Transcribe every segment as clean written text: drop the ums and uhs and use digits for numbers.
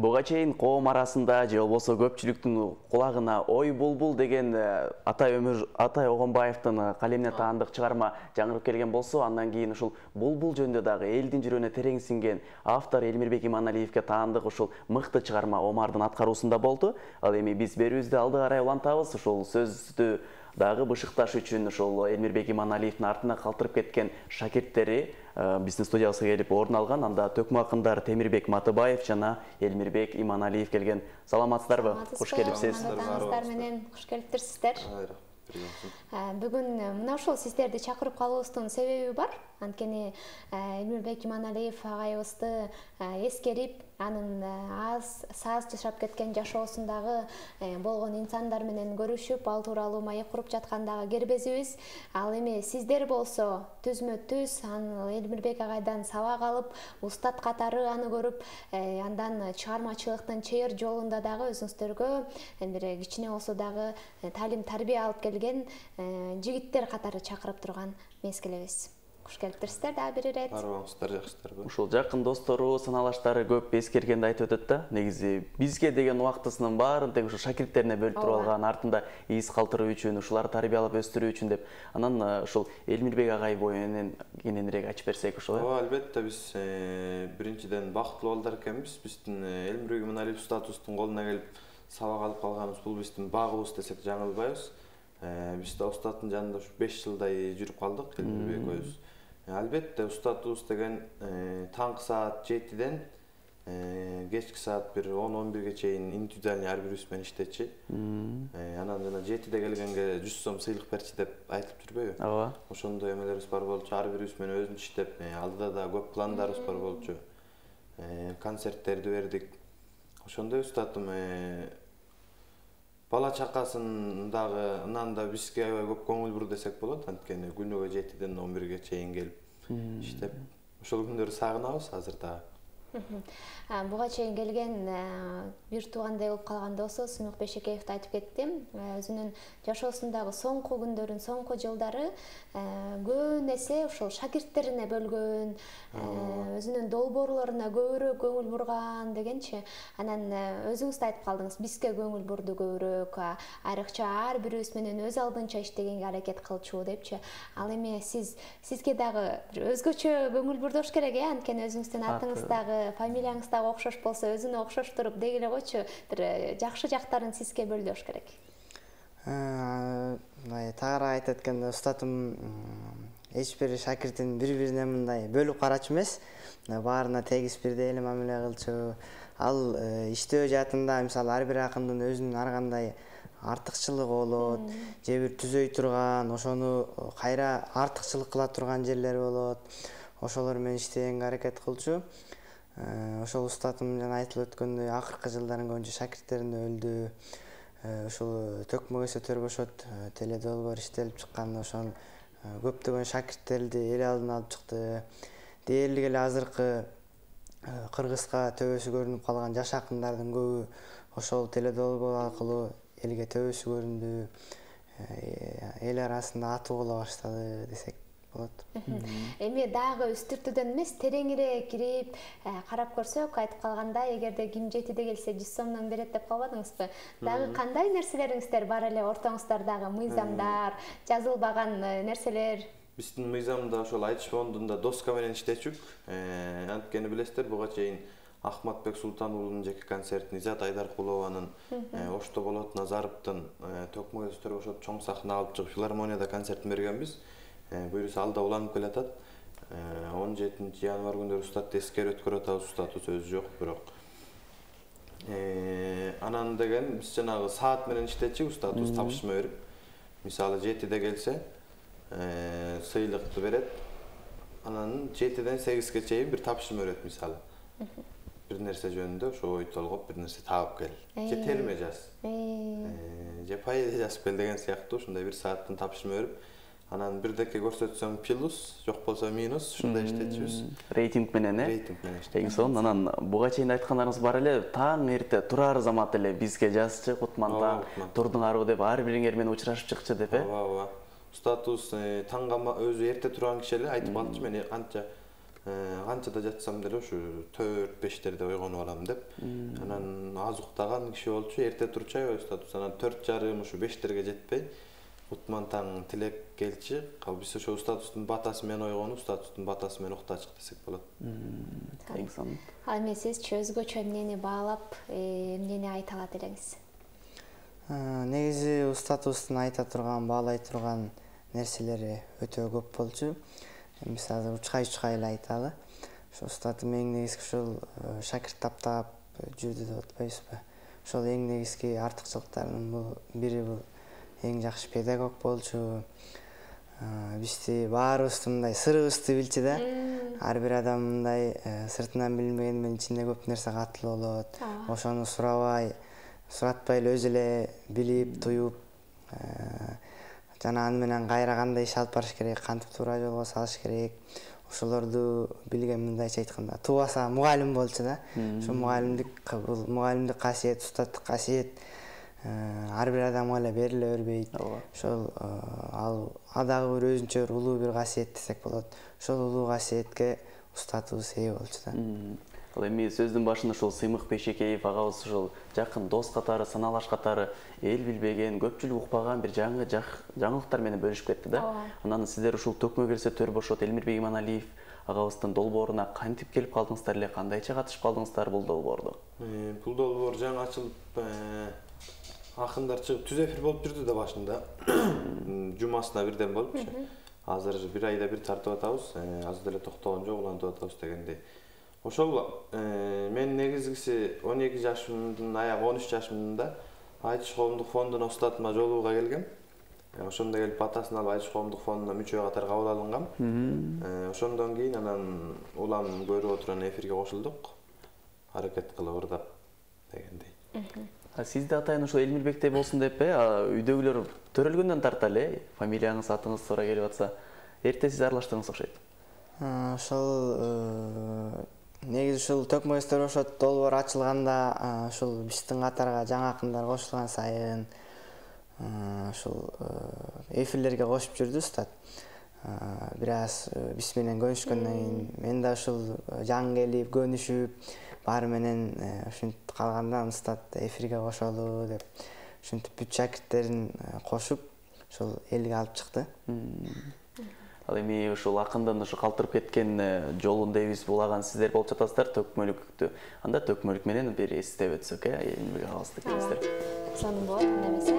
Буга чейин коом арасында же болбосо көпчүлүктүн кулагына ой булбул деген Атай Огонбаевдин калемине таандык чыгарма жаңырып келген болсо, андан кийин ушул булбул жөнүндө дагы элдин жүрөгүнө терең сиңген автор Элмирбек Иманалиевге таандык ушул мыкты чыгарма Омардын аткаруусунда болду. Ал эми биз берүүбүздү алды карай улантабыз. Ушул сөздү дагы бышыкташ үчүн ушул Элмирбек Иманалиевдин артына калтырып кеткен шакирттери биздин студиябызга келип орун алган. Анда төкмө акындар Темирбек Матыбаев жана Элмирбек Иманалиев келген. Саламатсыздарбы? Куш келипсиз. Таңыздар менен куш келиптирсиздер. Бүгүн мына ушул сиздерди чакырып калуубуздун себеби бар. Анткени Элмирбек Иманалиев агайыбызды эскерип, анын саз жашап кеткен жашоосундагы болгон инсандар менен көрүшүп, ал тууралуу маек куруп жаткандагы кербезибиз. Ал эми сиздер болсо түзмө-түз Элмирбек агайдан сабак алып, устат катары аны көрүп, андан чыгармачылыктын чейир жолунда дагы өзүңүздөргө бир кичине болсо дагы талим тарбия алып келген жигиттер катары чакырып турган мезгилибиз. Куш келиптирсиздер дагы бир ирет. Барбаңыздар, жакшысыздарбы? Ушул жакын достору, саналаштары көп эскергенди айтып өтөт да. Негизи бизге деген убактысынын баарын тең ушу шакирттерине бөлүп туруп алган, артында из калтыруу үчүн, ушуларды тарбиялап өстүрүү үчүн деп. Анан ушул Элмирбек агай боюнен кененирээк ачып берсек ушул. Ооба, албетте биз биринчиден бактылуу балдар экенбиз. Биздин Элмирбек Иманалиев устатыбыздын колуна келип сабак алып калганыбыз бул биздин багыбыз десек жаңылбайбыз. Биз да устаттын жанында ушу 5 жылдай жүрүп калдык, Элмирбек өзү. Албетте устатыбыз деген таңкы саат 7-ден кечки саат 10-11ге чейин индивидуальный ар бирибиз менен иштечи. Анан жана 7-де келгенге 100 сом сыйлык берчи деп айтып жүрбөйбү? Ооба. Ошондой эмелерибиз бар болчу, ар бирибиз менен өзүнчө иштеп, алдыда да көп пландарыбыз бар болчу. Концерттерди бердик. Ошондой устатым бала чакасын дагы да бизге аябай көп көңүл бур десек болот. Анткени күнүгө 7-ден 11ге чейин келип иштеп, ошол күндөрдү сагынабыз азыр дагы. Буга чейин келген бир туугандай болуп калганда болсо, Сунук Бешекеевди айтып кеттим. Өзүнүн жашоосундагы соңку күндөрүн, соңку жылдары көп эсе ошол шакирттерине бөлгөн, өзүнүн долбоорлоруна көбүрөөк көңүл бурган дегенчи. Анан өзүңүз да айтып калдыңыз, бизге көңүл бурду көбүрөөк, айрыкча ар бирибиз менен өз алдынча иштегенге аракет кылчу депчи. Ал эми сизге дагы өзгөчө көңүл бурдош керек, анткени өзүңүздүн атыңыз дагы, фамилияңыз дагы окшош болсо, өзүнө окшоштуруп дегиле койчу, бир жакшы жактарын сизге бөлдөш керек. Тагыраак айтып өткөндө, устатым эч бир шакиртин бири-бирине мындай бөлүп карачу эмес, баарына тегиз бирдей эле мамиле кылчу. Ал иштөө жаатында мисалы ар бир акындын өзүнүн ар кандай артыкчылыгы болот, же бир түзөй турган, ошону кайра артыкчылык кыла турган жерлери болот. Ошолор менен иштегенге аракет кылчу. Ошол устатым жана айтылып өткөндөй акыркы жылдарын көбүнчө шакирттерине өлдү. Ушул төкмө көсө төрбөшөт теледолбоор иштелип чыкканда ошол көптөгөн шакирттерди эл алдына алып чыкты. Дээрлик эле азыркы Кыргызга төбөсү көрүнүп калган жаш акындардын көбү ошол теледолбоор аркылуу элге төбөсү көрүндү. Эл арасында аты боло баштады десек болот. Эми дагы үстүртүдөн эмес, тереңирээк кирип карап көрсөк, айтып калгандай, эгерде ким 7-де келсе 100 сомдон берет деп калбадыңызбы? Дагы кандай нерселериңиздер бар эле ортоңуздардагы мыйзамдар, жазылбаган нерселер? Биздин мыйзамда ошол айтыш фондунда доска менен иштечүк. Анткени билесиздер, буга чейин Ахматбек Султан жеке концертин, Изат Айдаркулованын, Ошто Болот Назаровдун төкмө көсө төрбөшөт чоң сахна алып чыгып филармонияда концертин бергенбиз. Буюрса алда уланып келатат. 17 январь күндөрү устатты эскерип өткөрүп атабыз, устатыбыз өзү жок, бирок. Анан деген биз жанагы саат менен иштечи, устатыбыз тапшырма берип. Мисалы 7-де келсе, сыйлыкты берет. Анан 7-ден 8-ге чейин бир тапшырма берет мисалы. Бир нерсе жөнүндө ошо ой толгоп, бир нерсе таап кел. Же терме жаз. Же поэзия жазып кел деген сыяктуу ушундай бир сааттын тапшырма берип, анан бирдеке көрсөтсөң плюс, жок болсо минус, ушундай иштечүбүз. Рейтинг менен, Рейтинг менен иштейбиз. Эң сонун, анан буга чейин айткандарыңыз бар эле, таң эрте турар замат эле бизге жазчы, Кутман турдуңарбы деп, ар бириңер менен учурашып чыкчы деп, Ооба. Устатыбыз таңга өзү эрте турган киши эле, айтып калчу, мен анча Kançada жатсам деле ушу 4-5-терде ойгонуп алам деп. Анан аз уктаган киши болчу, эрте турчу аябай статус. Анан 4:30 ушу 5-терге жетпей, Утман таң тилек келчи. Биз ошо статустун батасы менен ойгонуп, статустун батасы менен уктачык десек болот. Эң сонун. Ал эми сизчи өзгөчө эмнени баалап, эмнени айта алат элеңиз? Негизи статустун айта турган, баалай турган нерселери өтө көп болчу. Биз азыр учкай эле айталы. Ошо статым эң негизги ушул шакирт таптап жүрдү деп атпайбызбы? Ошол эң негизги артыкчылыктарынын бири бул эң жакшы педагог болчу. Бизди баарыбызды мындай сырыбызды билчү да. Ар бир адам мындай сыртынан билбеген менен ичинде көп нерсе катылып болот. Ошону суратпай эле өзү эле билип, туюп, жана аны менен кайра кандай иш алып барыш керек, кантип туура жолго салыш керек. Ошолорду билген, мындайча айтканда, тубаса мугалим болчу да. Ошо мугалимдик касиет, устаттык касиет ар бир адамга эле бериле бербейт. Ошол дагы бир өзүнчө улуу бир касиет десек болот. Ошол улуу касиетке устатыбыз ээ болчу да. Ал эми сөздүн башында ушул Сыймык Бейшекеев агабыз ушул жакын дос катары, саналаш катары эл билбеген, көпчүлүк укпаган бир жаңылыктар менен бөлүшүп кетти да. Анан сиздер ушул Төкмө келсе төр бошот, Элмирбек Иманалиев агабыздын долбооруна кантип келип калдыңыздар эле, кандайча катышып калдыңыздар бул долбоордо? Бул долбоор жаңы ачылып, акындар чыгып түз эфир болуп жүрдү да башында. Жумасына бирден болупчу. Азыр бир айда бир тартып атабыз, азыр деле токтогон жок, улантып атабыз дегендей. Ошол мен негизгиси 12 жашымдын аягы 13 жашымда Айтыш коомдук фондуна устатма жолууга келгем. Ошондо келип батасын алып Айтыш коомдук фондуна мүчө катары кабыл алынгам. Ошондон кийин анан улам көрүп отурган эфирге кошулдук. Аракет кылып ырдап дегендей. Сизде атайын ошо Элмирбектей болсун деп үйдөгүлөр төрөлгөндөн тарта эле, фамилияңыз, атыңыз туура келип атса, эрте сиз аралаштыңыз окшойт. Ошол негизи ушул Төкмө төр бошот долбоор ачылганда, ушул биздин катарга жаңы акындар кошулган сайын ушул эфирлерге кошуп жүрдү устат. Бир аз биз менен көнүшкөндөн кийин мен да ушул жаңы келип, көнүшүп, баары менен ушинтип калганда устат эфирге кошолу деп ушинтип бүт шакирттерин кошуп, ошол элге алып чыкты. Ал эми ушул акындын ушу калтырып кеткен жолун дейбиз булаган сиздер болуп жатасыздар Төкмөлүктү. Анда Төкмөлүк менен бир эстеп өтсөк, Элмирбек агабызды келиңиздер. Сонун болот, анда эмесе.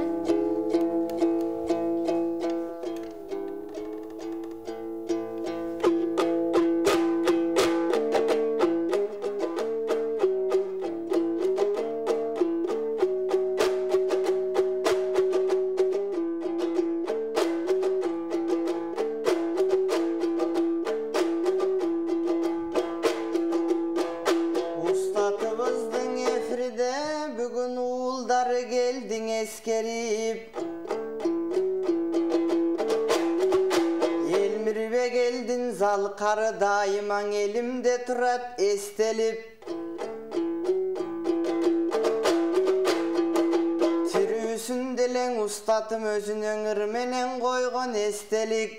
Элмирбек элдин залкары дайымаң элимде турат эстелип. Тирүүсүн делең устатым өзүнүн ыр менен койгон эстелик.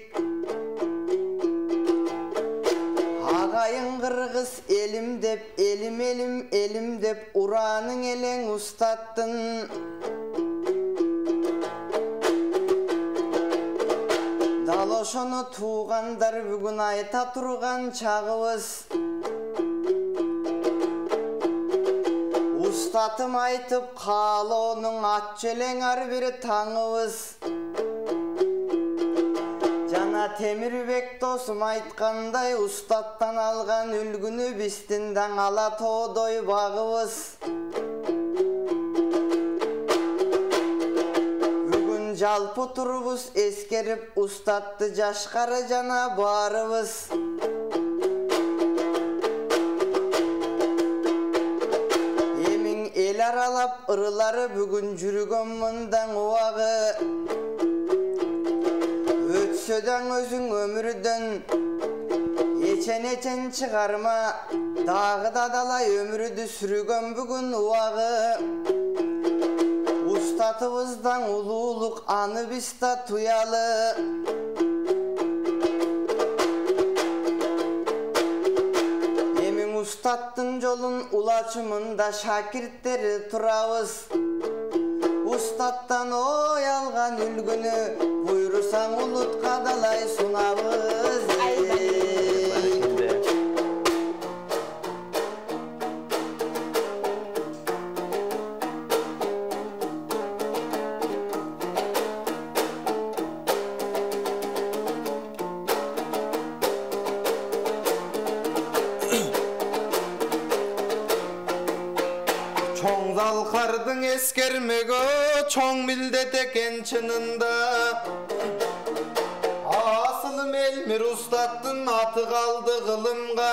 Агайын кыргыз элим деп, элим деп ураның элең устаттын. Дал ошону туугандар бүгүн айта турган чагыбыз. Устатым айтып каалоонун аччы элең ар бир таңыбыз. Жана Темирбек досум айткандай, устаттан алган үлгүнү биздин даң ала тоодой багыбыз. Жалпы турбуз эскерип устатты жашкары жана баарыбыз. Эмиң эл аралап ырылары бүгүн жүргөн мындаң убагы. Өтсө даң өзүң өмүрдөн эчен чыгарма, дагы да далай өмүрдү сүргөн бүгүн убагы. Устатыбыздан улуулук аны биз да туялы. Устаттын жолун улачымында шакирттери турабыз. Устаттан ой алган үлгүнү буйрусаң улутка далай сунабыз. Çoң залқардың ескермегі, çoң милдет екен чынында. Асылым Элмир устаттың аты қалды ғылымға.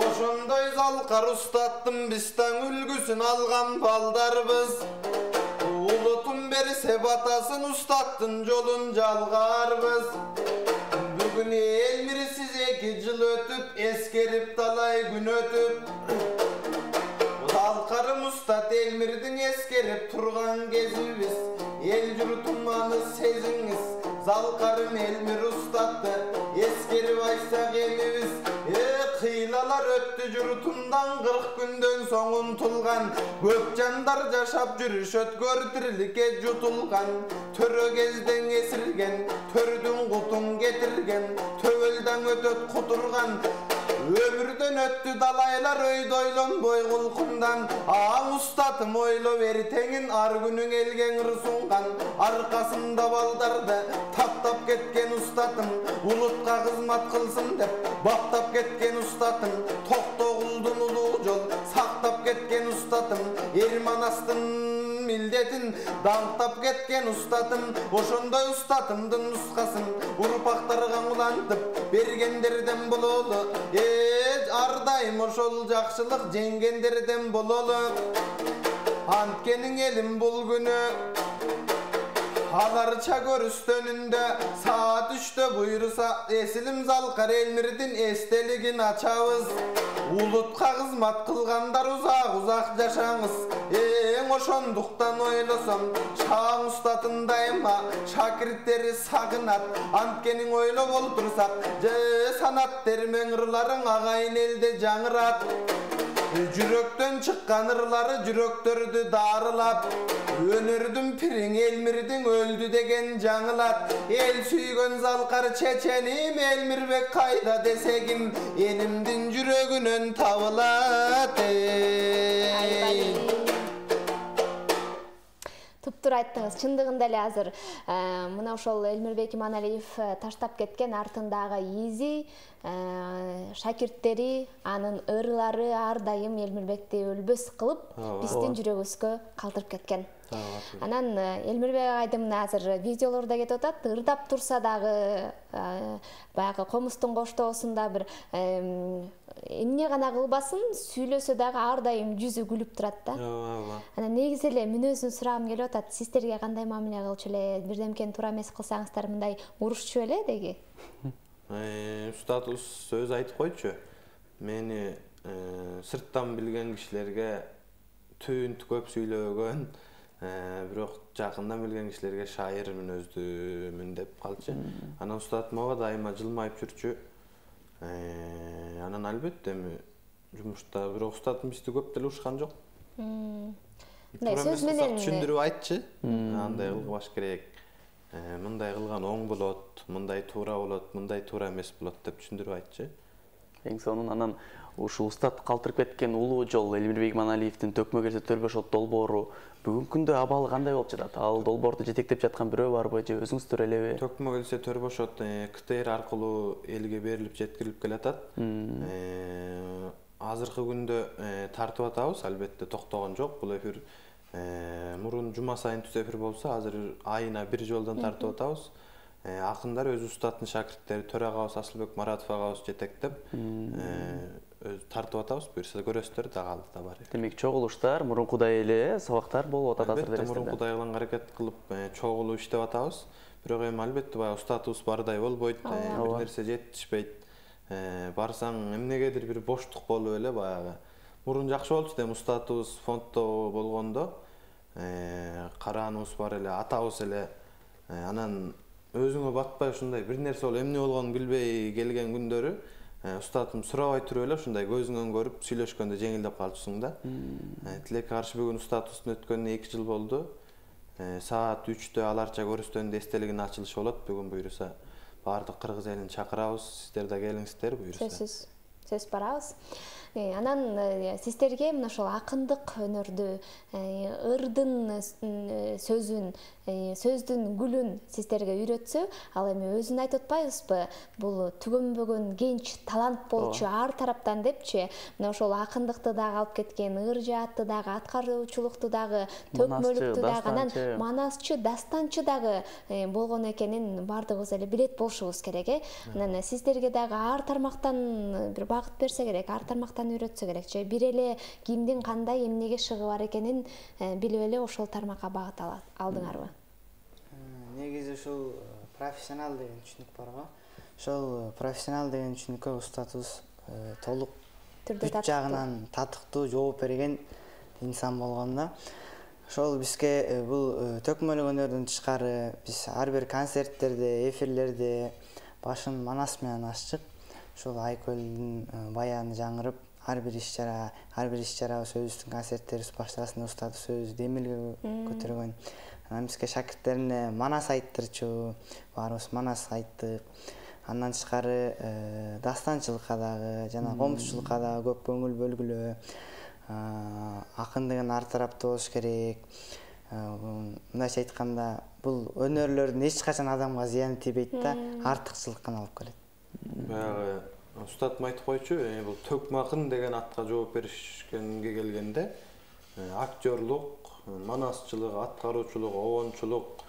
Ошондой залқар устаттың бистан үлгісін алған балдарбыз. Улутун берсе батасын устаттың жолун жалғарбыз. Бүгін Элмир сіз 2 жыл өтіп, ескеріп талай күн өтіп. Залқарым устат Элмирдин ескеріп тұрған кезибиз. Ел жұртым аны сезиңиз. Залқарым Элмир устатты ескеріп айтсақ емебиз. Кыйлалар өттү жұртымдан 40 күндөн соң ұмтылған. Көп жандар жашап жүрүшөт көр тирликке jutulgan. Төрө кезден есірген, төрдің құтын кетірген. Төбелдан өтөт құтырған. Ömürden öttü dalaylar öydoylon boy kulkundan. Ağam ustatım oylo veriteğin ar günün elgen rısungan. Arkasında baldardı taптап ketken ustatım. Ulutqa kızmat kılsın dep baktap ketken ustatım. Toqtoğuldun ulu jol saqtap ketken ustatım. Erman astın mildetin dаңтап кеткен устатым. Ошондой устатымдын нускасын урпактарга улантып бергендерден бололу. Ардайым ошол жакшылык жеңгендерден бололу. Анткенин элим бул күнү аларча көрүстөнүндө саат 3'te буйруса эсилим Залкар Элмирдин эстелигин ачабыз. Улутка кызмат кылгандар узак жашаңыз. Ошондуктан ойлосом шаң устатындайма шакирттери сагынат. Анткенин ойлоп олтурсак санат термең ырларың агайын элде жаңырат. Жүрөктөн чыккан ырлары жүрөктөрдү дарылап. Өнөрдүн пириң Элмирдин өлдү деген жаңылат. Эл сүйгөн Залкар чеченим Элмирбек кайда десегим элимдин жүрөгүнөн табылат. Туптур айттыңыз. Чындыгында эле азыр мына ошол Элмирбек Иманалиев таштап кеткен артындагы изи, шакирттери, анын ырлары ар дайым Элмирбекти өлбөс кылып, биздин жүрөгүбүзгө калтырып кеткен. Анан Элмирбек агайдын азыр видеолордо кетип атат, ырдап турса дагы баягы комустун коштоосунда бир эмне гана кылбасын, сүйлөсө дагы ар дайым жүзү күлүп турат да. Анан негизи эле мүнөзүн сурагым келип атат. Сиздерге кандай мамиле кылчу эле, бирдемкен туура эмес кылсаңыздар мындай урушчу эле деги? Устатус сөз айтып койчу. Мени сырттан билген кишилерге түнт көп сүйлөгөн, бирок жакындан билген кишилерге шайыр мүнөздүүмүн деп калчу. Анан устат мага дайыма жылмайып жүрчү. Анан албетте жумушта бирок устатым бизди көп деле урушкан жок. Сөз менен түшүндүрүп айтчы. Андай кылбаш керек. Мындай кылган оң болот, мындай туура болот, мындай туура эмес болот деп түшүндүрүп айтчы. Эң сонун анан ушул устат калтырып кеткен улуу жол Элмирбек Иманалиевдин Төкмө келсе Төрбөшот долбоору бүгүнкү күндө абалы кандай болуп жатат? Ал долбоорду жетектеп жаткан бирөө барбы же өзүңүздөр элеби? Төкмө келсе Төрбөшот КТР аркылуу элге берилип жеткирилип келатат. Азыркы күндө тартып атабыз, албетте токтогон жок. Бул эфир мурун жума сайын түз эфир болсо, азыр айына 1 жолдон тартып атабыз. Акындар өз устаттын шакирттери төрагабыз Асылбек Маратов агабыз жетектеп тартып атабыз. Буюрса көрөсүздөр да калды да бар. Демек чогулуштар мурункудай эле сабактар болуп атат азыр дересинде. Албетте мурункудай кылганга аракет кылып чогулуп иштеп атабыз. Бирок эми албетте баягы устатыбыз бардай болбойт, бир нерсе жетишпейт. Барсаң эмнегедир бир боштук болуп эле баягы. Мурун жакшы болчу да устатыбыз фонддо болгондо карааныбыз бар эле, атабыз эле. Анан өзүңө батпай ушундай бир нерсе болуп эмне болгонун билбей келген күндөрү Устатым сурабай туруп эле ушундай көзүңөн көрүп сүйлөшкөндө жеңилдеп калчусуң да. Тилекке каршы бүгүн устатыбыздын өткөнүнө 2 жыл болду. Саат 3'тө аларча көрүстөндө эстелигинин ачылышы болот. Бүгүн буюрса баардык кыргыз элин чакырабыз. Сиздер да келиңиздер буюрса. Сөз барабыз. Анан сиздерге мына ошол акындык өнөрдү, ырдын сөзүн, сөздүн гүлүн сиздерге үйрөтсө, ал эми өзүн айтып атпайбызбы? Бул түгөнбөгөн генч талант болчу ар тараптан депчи, мына ошол акындыкты дагы алып кеткен, ыр жаатты дагы, аткаруучулукту дагы, төкмөлүктү дагы, анан манасчы, дастанчы дагы болгон экенин баардыгыбыз эле билет болушубуз керек, Анан сиздерге дагы ар тармактан бир багыт берсе керек, ар тармактан үйрөтсө керек, же бир эле кимдин кандай эмнеге шыгы бар экенин билип эле ошол тармакка багыт алдыңарбы? Негизи ушул профессионал деген түшүнүк бар го. Ошол профессионал деген түшүнүккө устатыбыз толук бүт жагынан татыктуу жооп берген инсан болгон да. Ошол бизге бул төкмөлүк өнөрдөн тышкары биз ар бир концерттерде, эфирлерде башын манас менен аччык. Ошол Айкөлдүн баяны жаңырып, ар бир иш-чара сөзүбүздүн концерттерибиз башталасында устатып сөзү демилге көтөргөн. Анан бизге шакирттерине манас айттырчу, баарыбыз манас айттык. Андан тышкары дастанчылыкка дагы жана комузчулукка дагы көп көңүл бөлгүлө. Акындыгын ар тараптуу болуш керек. Мындайча айтканда, бул өнөрлөрдүн эч качан адамга зыяны тийбейт да, артыкчылык гана болуп келет. Баягы устатым айтып койчу, бул төкмакын деген атка жооп беришкенге келгенде, актерлук, манасчылык, аткаруучулук, обончулук,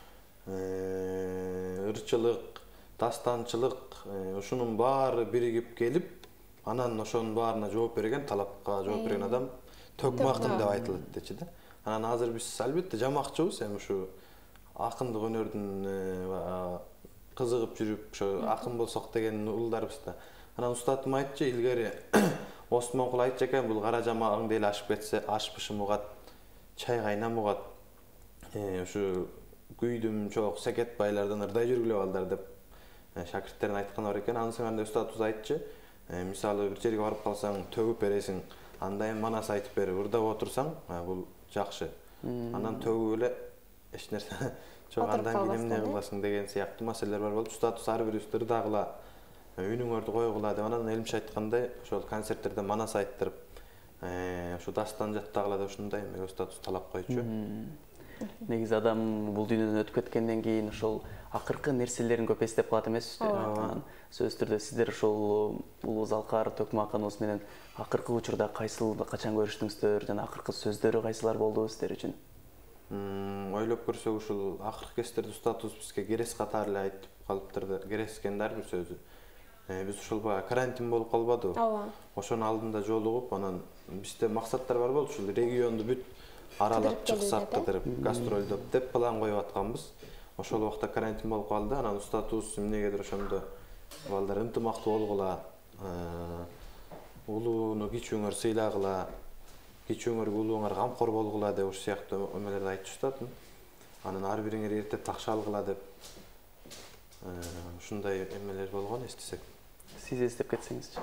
ырчылык, дастанчылык, ушунун баары биригип келип, анан ошонун баарына жооп берген, талапка жооп берген адам төкмакын деп айтылат дечи да. Анан азыр биз албетте жамакчыбыз, эми ушу акындык өнөрдүн кызыгып жүрүп, ошо акын болсок деген улдарбыз да. Анан устатым айтчы, илгери Осмонкул айтчу экен, бул кара жамагыңды эле ашып кетсе, ашпышым угат, чай кайнам угат. Ушу күйдүм чок секет байлардан ырдай жүргүлө балдар деп шакирттерин айтканы бар экен. Анысы менен устатыбыз айтчы, мисалы бир жерге барып калсаң, төгүп бересиң, анда эми манас айтып берип ырдап отурсаң, бул жакшы. Андан төгүп эле эч нерсе чок андан кийин эмне кыласың деген сыяктуу маселелер бар болуп, устатыбыз ар бирибизди ырдагыла, үнүңөрдү койгула деп анан элимче айткандай, ошол концерттерде манас айттырып, ошо дастан жаттагыла деп ушундай эмеге устатыбыз талап койчу. Негизи адам бул дүйнөдөн өтүп кеткенден кийин ошол акыркы нерселерин көп эстеп калат эмеспизби? Сөзсүз түрдө сиздер ошол улуу алкар төкмакыныбыз менен акыркы учурда качан көрүштүңүздөр жана акыркы сөздөрү кайсылар болду сиздер үчүн? Ойлоп көрсөк, ушул акыркы кездерде устатыбыз бизге керес катары эле айтып калыптыр да, керес экен ар бир сөзү. Биз ушул баягы карантин болуп калбадыбы? Ошонун алдында жолугуп, анан бизде максаттар бар болчу, ушул регионду бүт аралап чыксак кыдырып, гастролдоп деп план коюп атканбыз. Ошол убакта карантин болуп калды, анан устатыбыз эмнегедир ошондо балдар ынтымактуу болгула, улууну кичүүңөр сыйлагыла, кичүүңөргө улууңар камкор болгула деп ушул сыяктуу эмелерди айтчу устатым. Анан ар бириңер эртеп такша алгыла деп ушундай эмелер болгон, эстесек. Сиз эстеп кетсеңизчи.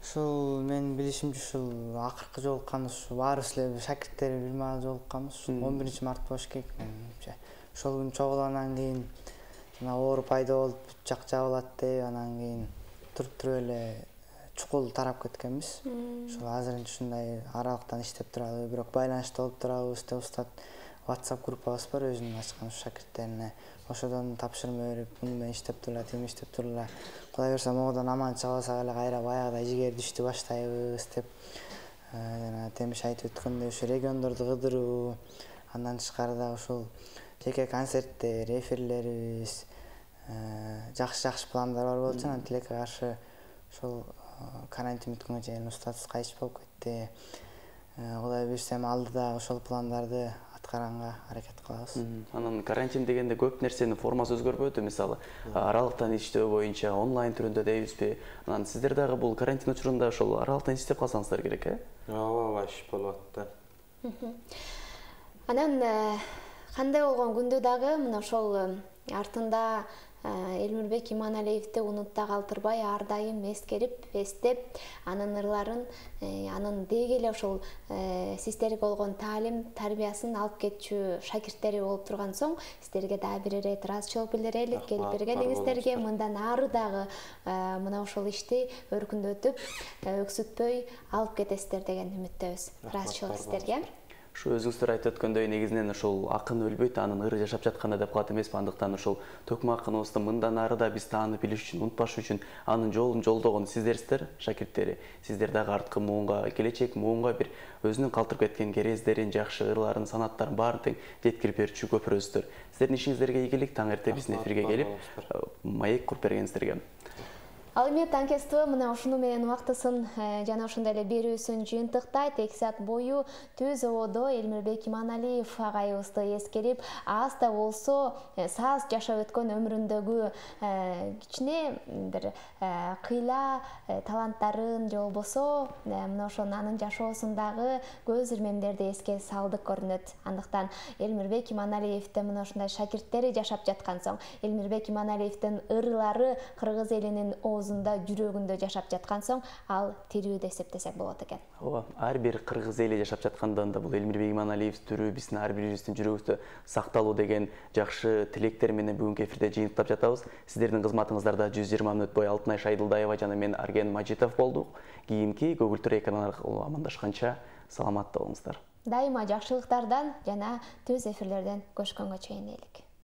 Ушул менин билишимче ушул акыркы жолукканыбыз ушу баарыбыз эле шакирттер бир маал жолукканбыз. 11 март болуш керек менимче. Ошол күнү чогулгандан кийин жана оор пайда болуп бүт жак жабылат деп, анан кийин туруп эле чукул тарап кеткенбиз. Ошол азырынча ушундай аралыктан иштеп туралы, бирок байланышта болуп турабыз деп устат WhatsApp группабыз бар, өзүнүн ачкан шакирттерине. Ошодон тапшырма берип, муну менен иштеп турла, тиги иштеп турла. Кудай буйрса могудон аман чыга алсак эле кайра баягыдай жигерди ишти баштайбыз деп жана Темиш айтып өткөндөй ушу региондорду кыдыруу, андан тышкары да ушул жеке концерттер, эфирлерибиз, жакшы пландар бар болчу. Анан тилекке каршы ошол карантин бүткөнгө чейин устатыбыз кайтыш болуп кетти. Кудай буйрса эми алдыда ошол пландарды аткаранга аракет кылабыз. Анан карантин дегенде көп нерсенин формасы өзгөрбөдү, мисалы аралыктан иштөө боюнча онлайн түрүндө дейбизби? Анан сиздер дагы бул карантин учурунда ошол аралыктан иштеп калсаңыздар керек, Ооба, иш болуп атты. Анан кандай болгон күндө дагы мына ошол артында Элмирбек Иманалиевди унутта калтырбай, ар дайым эскерип, эстеп, анын ырларын, анын деги эле ошол сиздерге болгон таалим, тарбиясын алып кетчү шакирттери болуп турган соң, сиздерге дагы бир ирет ыраазычылык билдирели, келип бергениңиздерге, мындан ары дагы мына ошол ишти өркүндөтүп, өксүтпөй алып кетесиздер деген үмүттөбүз. Ыраазычылык сиздерге. Ушу өзүңүздөр айтып өткөндөй, негизинен ушул акын өлбөйт, анын ыры жашап жатканда деп калат эмеспи? Андыктан ушул төкмө акыныбызды мындан ары да биз таанып билиш үчүн, унутпаш үчүн анын жолун жолдогон сиздерсиздер, шакирттери. Сиздер дагы арткы муунга, келечек муунга бир өзүнүн калтырып кеткен керездерин, жакшы ырларын, санаттарын баарын тең жеткирип берүүчү көпүрөсүздөр. Сиздердин ишиңиздерге ийгилик, таң эрте биздин эфирге келип, маек куруп бергениңиздерге. Ал эми танкестүү мына ушуну менен убактысын жана ошондой эле берүүсүн жыйынтыктайт. 2 саат бою Түз Ободо Элмирбек Иманалиев агайыбызды эскерип, аз да болсо саз жашап өткөн өмүрүндөгү кичине бир кыйла таланттарын же болбосо мына ошо анын жашоосундагы көз ирмемдерди эске салдык көрүнөт. Андыктан Элмирбек Иманалиевдин мына ушундай шакирттери жашап жаткан соң, Элмирбек Иманалиевдин ырлары кыргыз элинин жүрөгүндө жашап жаткан соң, ал тирүү деп эсептесек болот экен. Ооба, ар бир кыргыз эли жашап жаткандан да бул Элмирбек Иманалиев тирүү, биздин ар бирибиздин жүрөгүбүздө сакталуу деген жакшы тилектер менен бүгүнкү эфирде жыйынтыктап жатабыз. Сиздердин кызматыңыздарда 120 мүнөт бою Алтынай Шайдылдаева жана мен Арген Мажитов болдук. Кийинки Көгүлтүр экран аркылуу амандашканча саламатта болуңуздар. Дайыма жакшылыктардан жана түз эфирлерден көрүшкөнгө чейин элик.